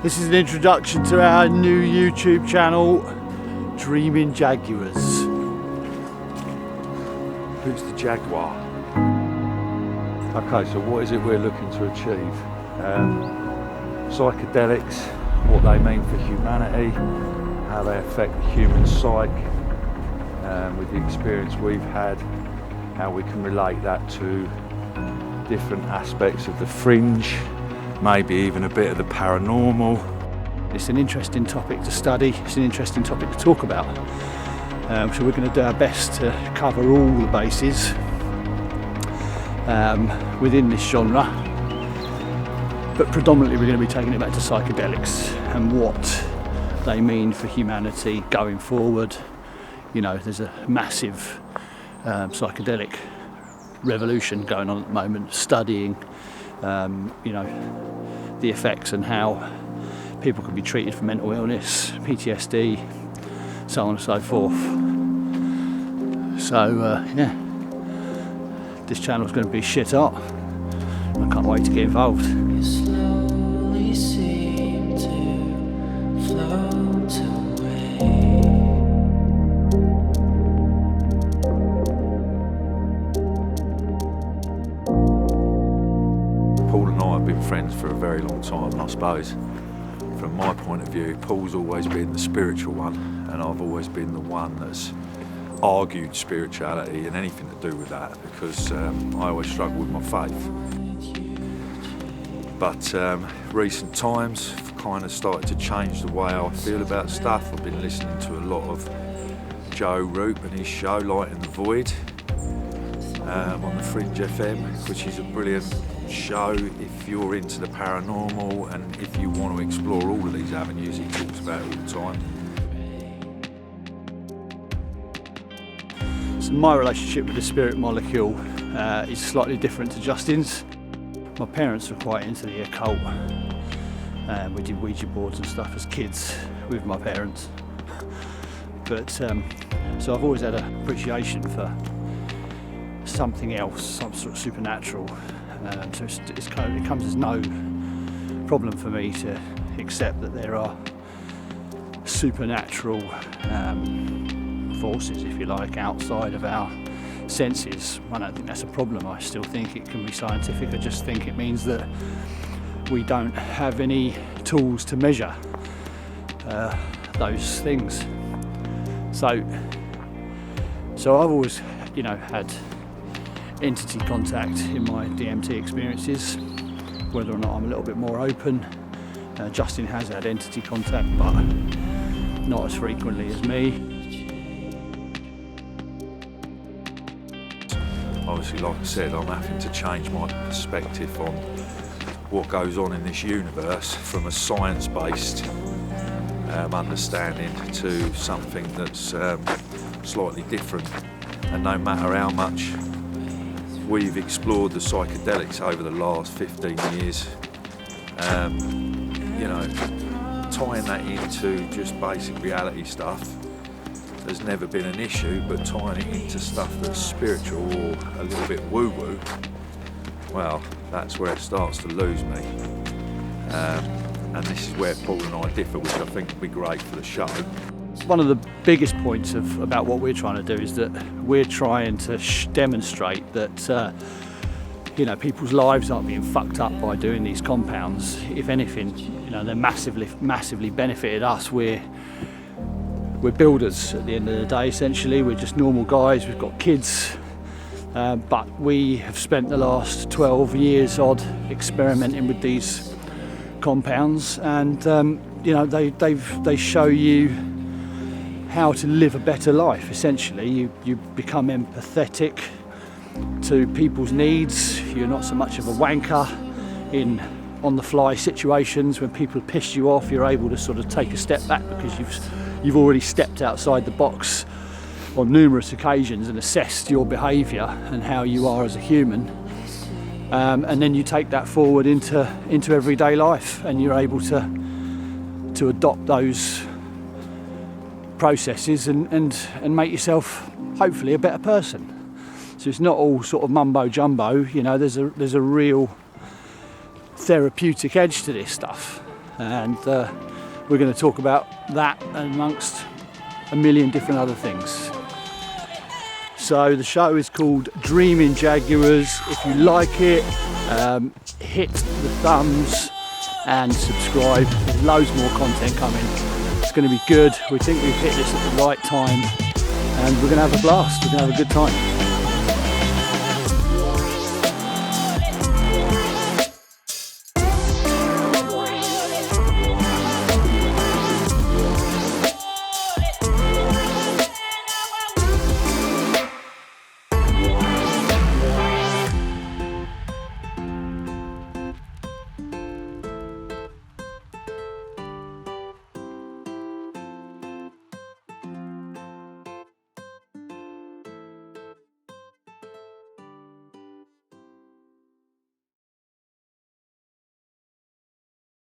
This is an introduction to our new YouTube channel, Dreaming Jaguars. Who's the Jaguar? Okay, so what is it we're looking to achieve? Psychedelics, what they mean for humanity, how they affect the human psyche, with the experience we've had, how we can relate that to different aspects of the fringe, maybe even a bit of the paranormal. It's an interesting topic to study, it's an interesting topic to talk about. So we're going to do our best to cover all the bases within this genre, but predominantly we're going to be taking it back to psychedelics and what they mean for humanity going forward. You know, there's a massive psychedelic revolution going on at the moment, studying the effects and how people can be treated for mental illness, PTSD, so on and so forth. So yeah, this channel is going to be shit hot. I can't wait to get involved. You slowly seem to float away. Paul and I have been friends for a very long time, and I suppose from my point of view, Paul's always been the spiritual one, and I've always been the one that's argued spirituality and anything to do with that, because I always struggle with my faith. But recent times have kind of started to change the way I feel about stuff. I've been listening to a lot of Joe Roop and his show Light in the Void on the Fringe FM, which is a brilliant show if you're into the paranormal and if you want to explore all of these avenues he talks about all the time. So my relationship with the spirit molecule is slightly different to Justin's. My parents were quite into the occult. We did Ouija boards and stuff as kids with my parents. But so I've always had an appreciation for something else, some sort of supernatural. So it comes as no problem for me to accept that there are supernatural forces, if you like, outside of our senses. I don't think that's a problem. I still think it can be scientific. I just think it means that we don't have any tools to measure those things. So I've always, had entity contact in my DMT experiences, whether or not I'm a little bit more open. Justin has had entity contact, but not as frequently as me. Obviously, like I said, I'm having to change my perspective on what goes on in this universe from a science-based understanding to something that's slightly different. And no matter how much we've explored the psychedelics over the last 15 years, tying that into just basic reality stuff has never been an issue, but tying it into stuff that's spiritual or a little bit woo-woo, well, that's where it starts to lose me. And this is where Paul and I differ, which I think will be great for the show. One of the biggest points about what we're trying to do is that we're trying to demonstrate that people's lives aren't being fucked up by doing these compounds. If anything, they're massively benefited us. We're builders at the end of the day, essentially. We're just normal guys, we've got kids, but we have spent the last 12 years odd experimenting with these compounds, and they show you how to live a better life. Essentially, you become empathetic to people's needs. You're not so much of a wanker in on-the-fly situations. When people piss you off, you're able to sort of take a step back because you've already stepped outside the box on numerous occasions and assessed your behaviour and how you are as a human. And then you take that forward into everyday life, and you're able to adopt those processes and make yourself hopefully a better person. So it's not all sort of mumbo jumbo. There's a real therapeutic edge to this stuff. and we're going to talk about that amongst a million different other things. So the show is called Dreaming Jaguars. If you like it, hit the thumbs and subscribe. There's loads more content coming. It's going to be good. We think we've hit this at the right time, and we're going to have a blast. We're going to have a good time.